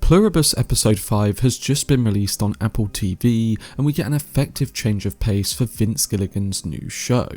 Pluribus Episode 5 has just been released on Apple TV, and we get an effective change of pace for Vince Gilligan's new show.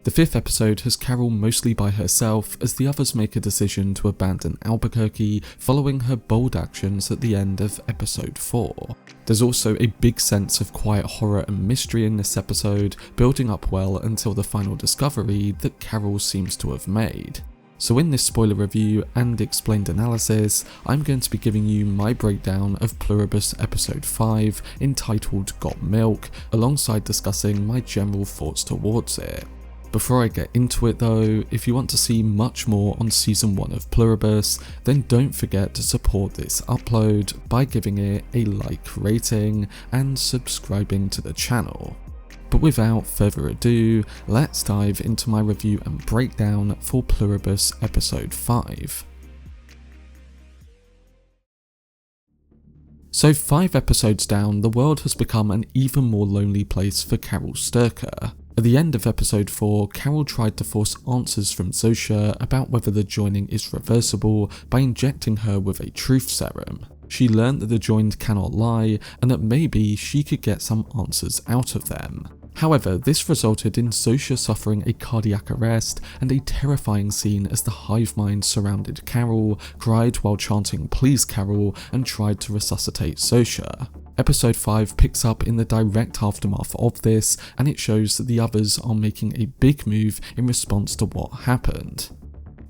The 5th episode has Carol mostly by herself as the others make a decision to abandon Albuquerque following her bold actions at the end of episode 4. There's also a big sense of quiet horror and mystery in this episode, building up well until the final discovery that Carol seems to have made. So in this spoiler review and explained analysis, I'm going to be giving you my breakdown of Pluribus episode 5 entitled Got Milk, alongside discussing my general thoughts towards it. Before I get into it though, if you want to see much more on season 1 of Pluribus, then don't forget to support this upload by giving it a like rating and subscribing to the channel. But without further ado, let's dive into my review and breakdown for Pluribus episode 5. So 5 episodes down, the world has become an even more lonely place for Carol Sturcker. At the end of episode 4, Carol tried to force answers from Zosha about whether the joining is reversible by injecting her with a truth serum. She learned that the joined cannot lie and that maybe she could get some answers out of them. However, this resulted in Zosha suffering a cardiac arrest and a terrifying scene as the hive mind surrounded Carol, cried while chanting "Please Carol" and tried to resuscitate Zosha. Episode 5 picks up in the direct aftermath of this, and it shows that the others are making a big move in response to what happened.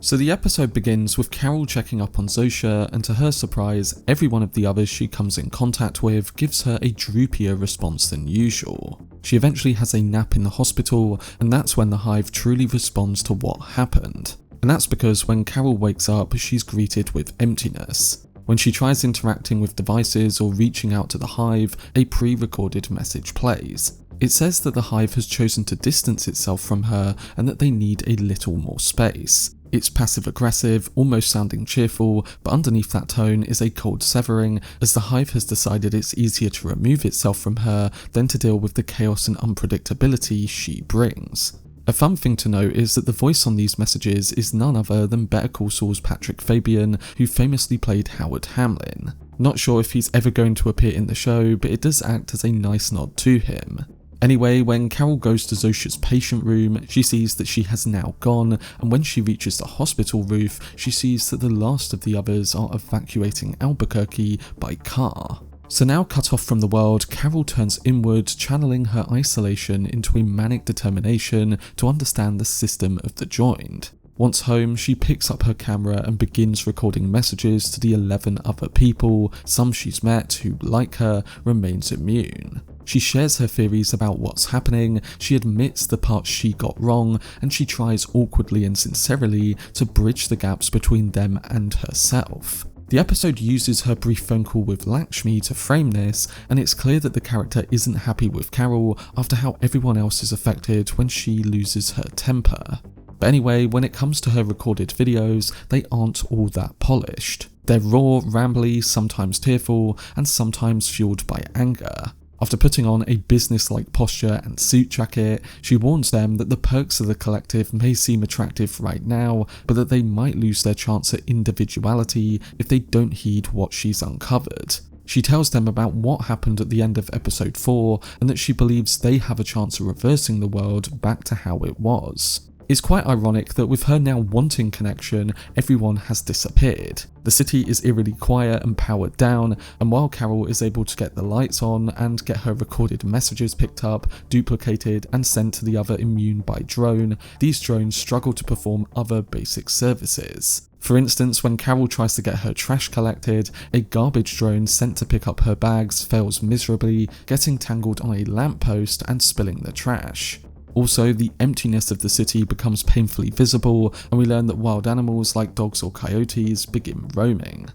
So the episode begins with Carol checking up on Zosha, and to her surprise, every one of the others she comes in contact with gives her a droopier response than usual. She eventually has a nap in the hospital, and that's when the hive truly responds to what happened. And that's because when Carol wakes up, she's greeted with emptiness. When she tries interacting with devices or reaching out to the hive, a pre-recorded message plays. It says that the hive has chosen to distance itself from her and that they need a little more space. It's passive-aggressive, almost sounding cheerful, but underneath that tone is a cold severing, as the hive has decided it's easier to remove itself from her than to deal with the chaos and unpredictability she brings. A fun thing to note is that the voice on these messages is none other than Better Call Saul's Patrick Fabian, who famously played Howard Hamlin. Not sure if he's ever going to appear in the show, but it does act as a nice nod to him. Anyway, when Carol goes to Zosha's patient room, she sees that she has now gone, and when she reaches the hospital roof, she sees that the last of the others are evacuating Albuquerque by car. So now cut off from the world, Carol turns inward, channeling her isolation into a manic determination to understand the system of the joined. Once home, she picks up her camera and begins recording messages to the 11 other people. Some she's met who, like her, remains immune. She shares her theories about what's happening, she admits the parts she got wrong, and she tries awkwardly and sincerely to bridge the gaps between them and herself. The episode uses her brief phone call with Lakshmi to frame this, and it's clear that the character isn't happy with Carol after how everyone else is affected when she loses her temper. But anyway, when it comes to her recorded videos, they aren't all that polished. They're raw, rambly, sometimes tearful, and sometimes fueled by anger. After putting on a business-like posture and suit jacket, she warns them that the perks of the collective may seem attractive right now, but that they might lose their chance at individuality if they don't heed what she's uncovered. She tells them about what happened at the end of episode 4, and that she believes they have a chance of reversing the world back to how it was. It's quite ironic that with her now wanting connection, everyone has disappeared. The city is eerily quiet and powered down, and while Carol is able to get the lights on and get her recorded messages picked up, duplicated, and sent to the other immune by drone, these drones struggle to perform other basic services. For instance, when Carol tries to get her trash collected, a garbage drone sent to pick up her bags fails miserably, getting tangled on a lamppost and spilling the trash. Also, the emptiness of the city becomes painfully visible, and we learn that wild animals like dogs or coyotes begin roaming.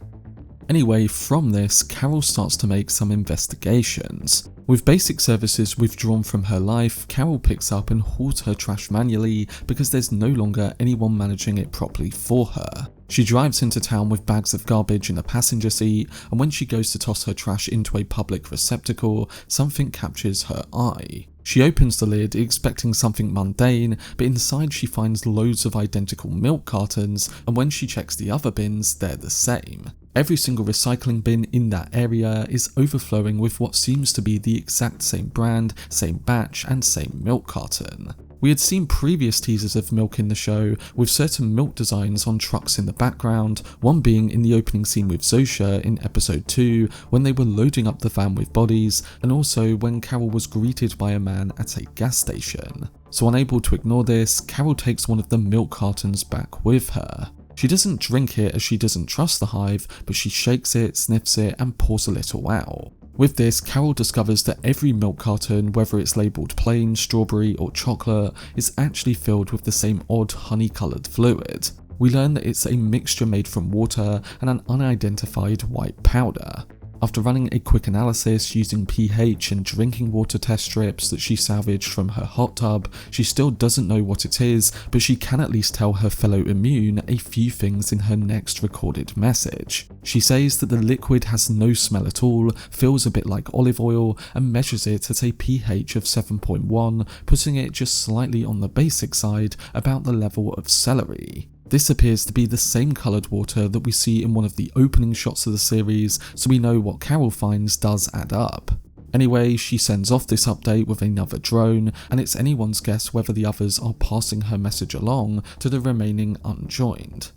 Anyway, from this, Carol starts to make some investigations. With basic services withdrawn from her life, Carol picks up and hauls her trash manually because there's no longer anyone managing it properly for her. She drives into town with bags of garbage in the passenger seat, and when she goes to toss her trash into a public receptacle, something captures her eye. She opens the lid expecting something mundane, but inside she finds loads of identical milk cartons, and when she checks the other bins, they're the same. Every single recycling bin in that area is overflowing with what seems to be the exact same brand, same batch, and same milk carton. We had seen previous teasers of milk in the show, with certain milk designs on trucks in the background, one being in the opening scene with Zosha in episode 2 when they were loading up the van with bodies, and also when Carol was greeted by a man at a gas station. So unable to ignore this, Carol takes one of the milk cartons back with her. She doesn't drink it as she doesn't trust the hive, but she shakes it, sniffs it, and pours a little out. With this, Carol discovers that every milk carton, whether it's labelled plain, strawberry, or chocolate, is actually filled with the same odd honey-coloured fluid. We learn that it's a mixture made from water and an unidentified white powder. After running a quick analysis using pH and drinking water test strips that she salvaged from her hot tub, she still doesn't know what it is, but she can at least tell her fellow immune a few things in her next recorded message. She says that the liquid has no smell at all, feels a bit like olive oil, and measures it at a pH of 7.1, putting it just slightly on the basic side, about the level of celery. This appears to be the same coloured water that we see in one of the opening shots of the series, so we know what Carol finds does add up. Anyway, she sends off this update with another drone, and it's anyone's guess whether the others are passing her message along to the remaining unjoined.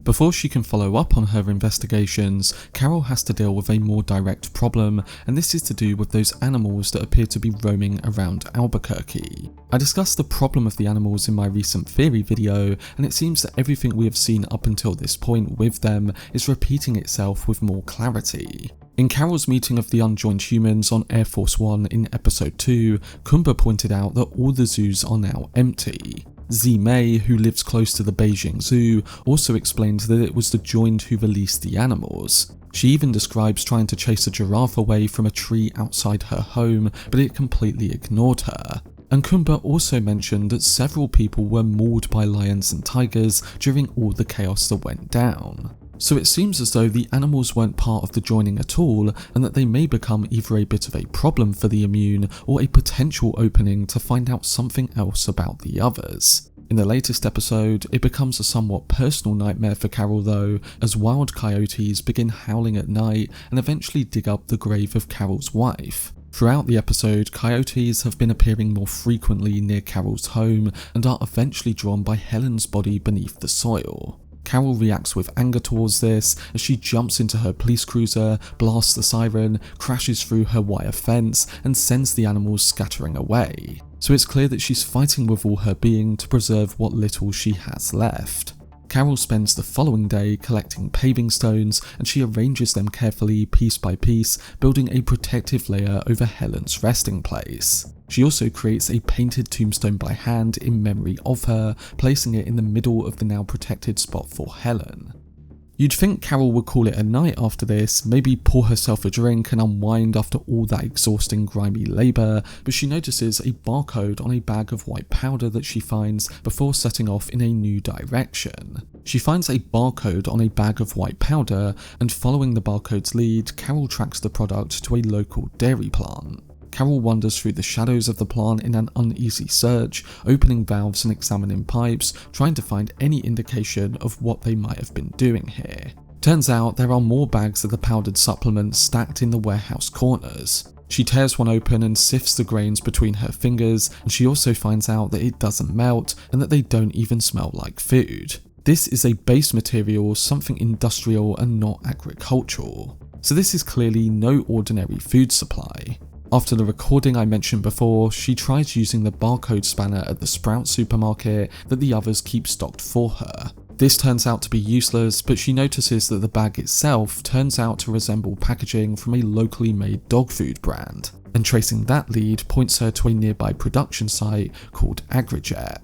Before she can follow up on her investigations, Carol has to deal with a more direct problem, and this is to do with those animals that appear to be roaming around Albuquerque. I discussed the problem of the animals in my recent theory video, and it seems that everything we have seen up until this point with them is repeating itself with more clarity. In Carol's meeting of the unjoined humans on Air Force One in episode 2, Kumba pointed out that all the zoos are now empty. Mei, who lives close to the Beijing Zoo, also explained that it was the joined who released the animals. She even describes trying to chase a giraffe away from a tree outside her home, but it completely ignored her. And Kumba also mentioned that several people were mauled by lions and tigers during all the chaos that went down. So it seems as though the animals weren't part of the joining at all, and that they may become either a bit of a problem for the immune or a potential opening to find out something else about the others. In the latest episode, it becomes a somewhat personal nightmare for Carol though, as wild coyotes begin howling at night and eventually dig up the grave of Carol's wife. Throughout the episode, coyotes have been appearing more frequently near Carol's home and are eventually drawn by Helen's body beneath the soil. Carol reacts with anger towards this as she jumps into her police cruiser, blasts the siren, crashes through her wire fence, and sends the animals scattering away. So it's clear that she's fighting with all her being to preserve what little she has left. Carol spends the following day collecting paving stones, and she arranges them carefully piece by piece, building a protective layer over Helen's resting place. She also creates a painted tombstone by hand in memory of her, placing it in the middle of the now protected spot for Helen. You'd think Carol would call it a night after this, maybe pour herself a drink and unwind after all that exhausting grimy labour, but she notices a barcode on a bag of white powder that she finds before setting off in a new direction. She finds a barcode on a bag of white powder, and following the barcode's lead, Carol tracks the product to a local dairy plant. Carol wanders through the shadows of the plant in an uneasy search, opening valves and examining pipes, trying to find any indication of what they might have been doing here. Turns out there are more bags of the powdered supplements stacked in the warehouse corners. She tears one open and sifts the grains between her fingers, and she also finds out that it doesn't melt and that they don't even smell like food. This is a base material, something industrial and not agricultural. So this is clearly no ordinary food supply. After the recording I mentioned before, she tries using the barcode spanner at the Sprout supermarket that the others keep stocked for her. This turns out to be useless, but she notices that the bag itself turns out to resemble packaging from a locally made dog food brand, and tracing that lead points her to a nearby production site called Agrijet.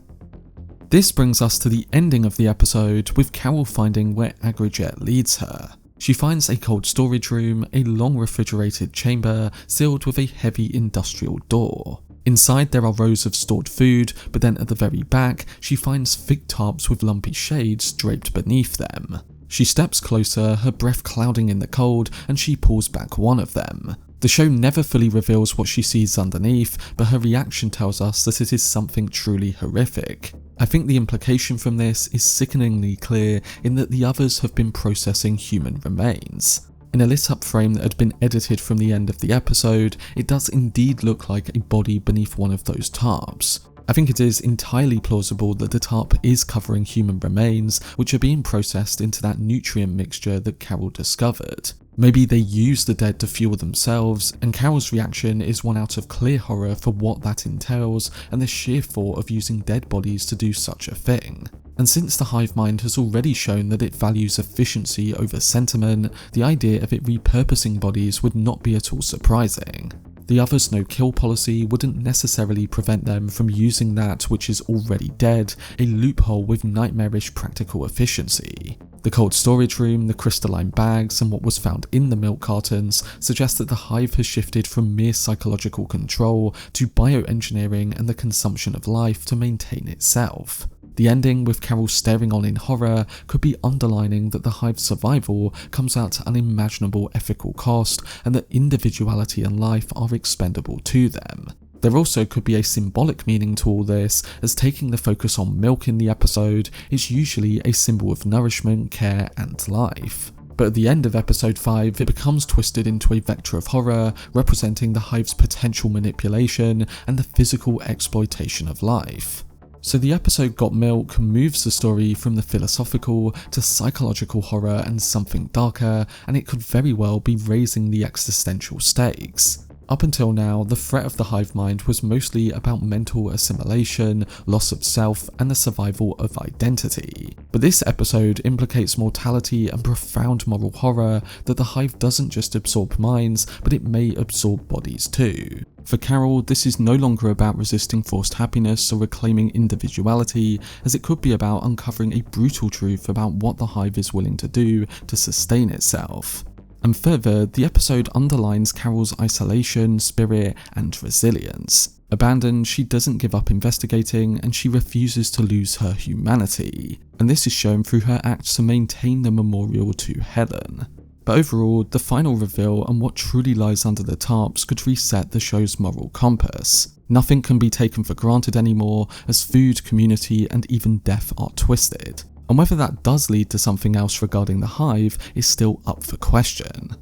This brings us to the ending of the episode, with Carol finding where Agrijet leads her. She finds a cold storage room, a long refrigerated chamber sealed with a heavy industrial door. Inside there are rows of stored food, but then at the very back she finds thick tarps with lumpy shades draped beneath them. She steps closer, her breath clouding in the cold, and she pulls back one of them. The show never fully reveals what she sees underneath, but her reaction tells us that it is something truly horrific. I think the implication from this is sickeningly clear in that the others have been processing human remains. In a lit up frame that had been edited from the end of the episode, it does indeed look like a body beneath one of those tarps. I think it is entirely plausible that the tarp is covering human remains, which are being processed into that nutrient mixture that Carol discovered. Maybe they use the dead to fuel themselves, and Carol's reaction is one out of clear horror for what that entails and the sheer thought of using dead bodies to do such a thing. And since the hive mind has already shown that it values efficiency over sentiment, the idea of it repurposing bodies would not be at all surprising. The others' no-kill policy wouldn't necessarily prevent them from using that which is already dead, a loophole with nightmarish practical efficiency. The cold storage room, the crystalline bags, and what was found in the milk cartons suggest that the hive has shifted from mere psychological control to bioengineering and the consumption of life to maintain itself. The ending, with Carol staring on in horror, could be underlining that the hive's survival comes at unimaginable ethical cost and that individuality and life are expendable to them. There also could be a symbolic meaning to all this, as taking the focus on milk in the episode is usually a symbol of nourishment, care, and life. But at the end of episode 5, it becomes twisted into a vector of horror, representing the hive's potential manipulation and the physical exploitation of life. So the episode Got Milk moves the story from the philosophical to psychological horror and something darker, and it could very well be raising the existential stakes. Up until now, the threat of the hive mind was mostly about mental assimilation, loss of self, and the survival of identity. But this episode implicates mortality and profound moral horror that the hive doesn't just absorb minds, but it may absorb bodies too. For Carol, this is no longer about resisting forced happiness or reclaiming individuality, as it could be about uncovering a brutal truth about what the hive is willing to do to sustain itself. And further, the episode underlines Carol's isolation, spirit, and resilience. Abandoned, she doesn't give up investigating, and she refuses to lose her humanity. And this is shown through her acts to maintain the memorial to Helen. But overall, the final reveal and what truly lies under the tarps could reset the show's moral compass. Nothing can be taken for granted anymore, as food, community, and even death are twisted. And whether that does lead to something else regarding the hive is still up for question.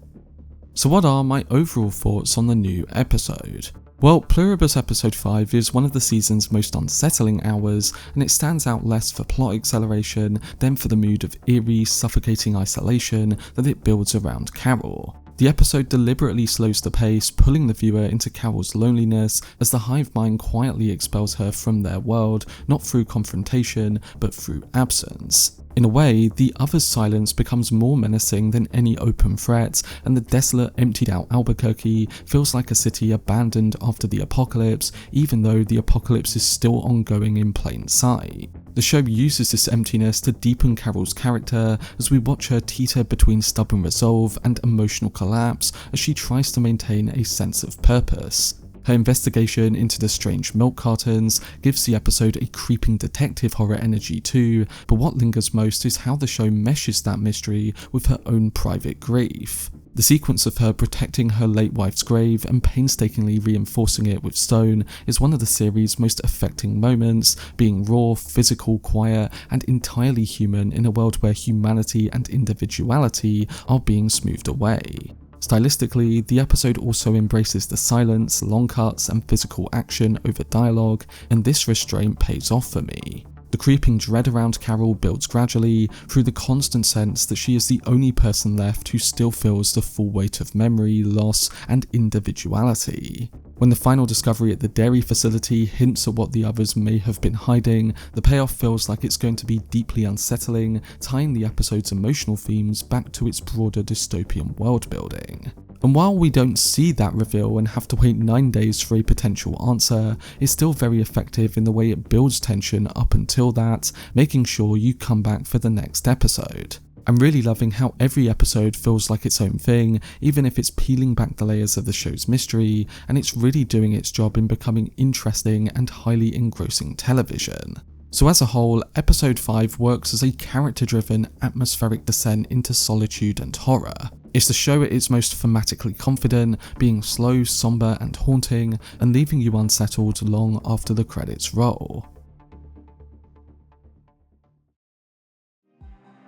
So what are my overall thoughts on the new episode? Well, Pluribus episode 5 is one of the season's most unsettling hours, and it stands out less for plot acceleration than for the mood of eerie, suffocating isolation that it builds around Carol. The episode deliberately slows the pace, pulling the viewer into Carol's loneliness as the hive mind quietly expels her from their world, not through confrontation, but through absence. In a way, the other's silence becomes more menacing than any open threat, and the desolate, emptied out Albuquerque feels like a city abandoned after the apocalypse, even though the apocalypse is still ongoing in plain sight. The show uses this emptiness to deepen Carol's character as we watch her teeter between stubborn resolve and emotional collapse as she tries to maintain a sense of purpose. Her investigation into the strange milk cartons gives the episode a creeping detective horror energy too, but what lingers most is how the show meshes that mystery with her own private grief. The sequence of her protecting her late wife's grave and painstakingly reinforcing it with stone is one of the series' most affecting moments, being raw, physical, quiet, and entirely human in a world where humanity and individuality are being smoothed away. Stylistically, the episode also embraces the silence, long cuts, and physical action over dialogue, and this restraint pays off for me. The creeping dread around Carol builds gradually through the constant sense that she is the only person left who still feels the full weight of memory, loss, and individuality. When the final discovery at the dairy facility hints at what the others may have been hiding, the payoff feels like it's going to be deeply unsettling, tying the episode's emotional themes back to its broader dystopian world building. And while we don't see that reveal and have to wait 9 days for a potential answer, it's still very effective in the way it builds tension up until that, making sure you come back for the next episode. I'm really loving how every episode feels like its own thing, even if it's peeling back the layers of the show's mystery, and it's really doing its job in becoming interesting and highly engrossing television. So as a whole, episode 5 works as a character-driven, atmospheric descent into solitude and horror. It's the show at its most thematically confident, being slow, somber and haunting, and leaving you unsettled long after the credits roll.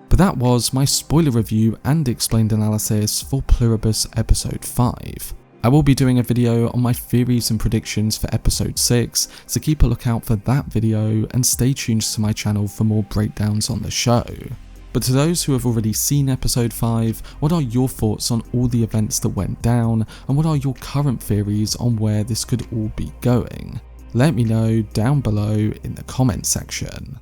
But that was my spoiler review and explained analysis for Pluribus episode 5. I will be doing a video on my theories and predictions for episode 6, so keep a lookout for that video and stay tuned to my channel for more breakdowns on the show. But to those who have already seen episode 5, what are your thoughts on all the events that went down, and what are your current theories on where this could all be going? Let me know down below in the comment section.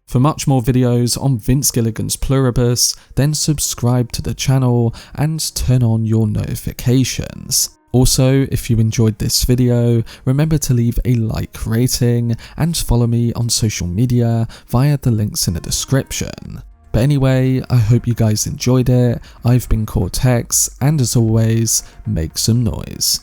For much more videos on Vince Gilligan's Pluribus, then subscribe to the channel and turn on your notifications. Also, if you enjoyed this video, remember to leave a like rating and follow me on social media via the links in the description. But anyway, I hope you guys enjoyed it. I've been Cortex, and as always, make some noise.